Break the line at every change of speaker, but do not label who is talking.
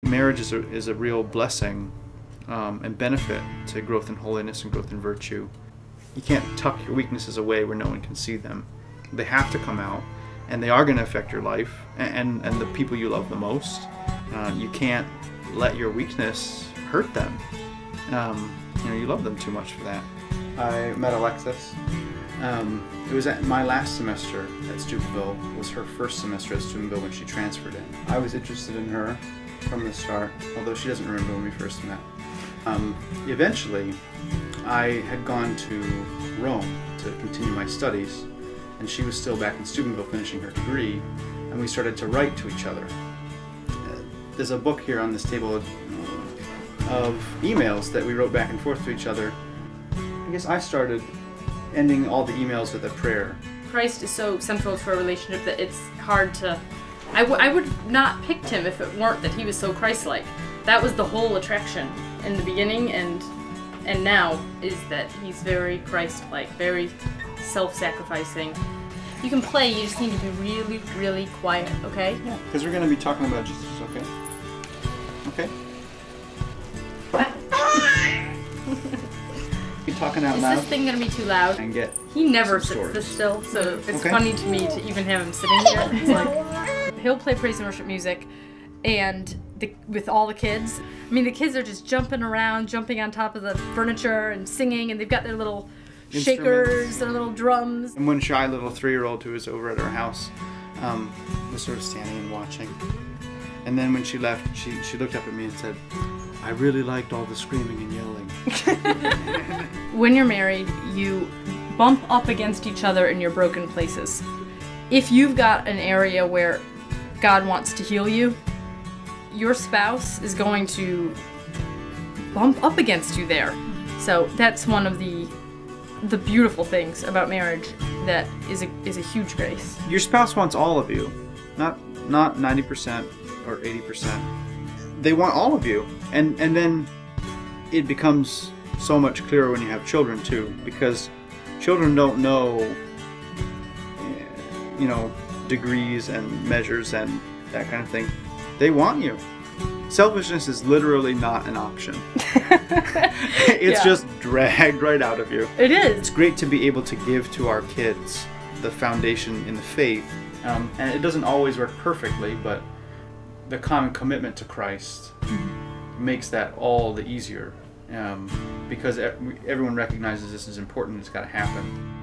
Marriage is a real blessing and benefit to growth in holiness and growth in virtue. You can't tuck your weaknesses away where no one can see them. They have to come out, and they are going to affect your life and the people you love the most. You can't let your weakness hurt them. You love them too much for that. I met Alexis. It was at my last semester at Steubenville. It was her first semester at Steubenville when she transferred in. I was interested in her from the start, although she doesn't remember when we first met. Eventually, I had gone to Rome to continue my studies, and she was still back in Steubenville finishing her degree, and we started to write to each other. There's a book here on this table of emails that we wrote back and forth to each other. I guess I started ending all the emails with a prayer.
Christ is so central to our relationship that it's hard to... I would not picked him if it weren't that he was so Christ-like. That was the whole attraction in the beginning and now, is that he's very Christ-like, very self-sacrificing. You can play, you just need to be really, really quiet, okay?
Yeah, because we're going to be talking about Jesus, okay? Okay? Be talking out loud.
Is this thing going to be too loud?
And get
He never sits this still, so it's funny to me to even have him sitting here. It's like, he'll play praise and worship music, and with all the kids. I mean, the kids are just jumping around, jumping on top of the furniture and singing, and they've got their little shakers, their little drums.
And one shy little 3-year-old who was over at our house was sort of standing and watching. And then when she left, she looked up at me and said, "I really liked all the screaming and yelling."
When you're married, you bump up against each other in your broken places. If you've got an area where God wants to heal you, your spouse is going to bump up against you there. So that's one of the beautiful things about marriage that is a huge grace.
Your spouse wants all of you, not 90% or 80%. They want all of you, and then it becomes so much clearer when you have children too, because children don't know, degrees and measures and that kind of thing. They want you. Selfishness is literally not an option. It's just dragged right out of you.
It is.
It's great to be able to give to our kids the foundation in the faith, and it doesn't always work perfectly, but the common commitment to Christ makes that all the easier, because everyone recognizes this is important, it's got to happen.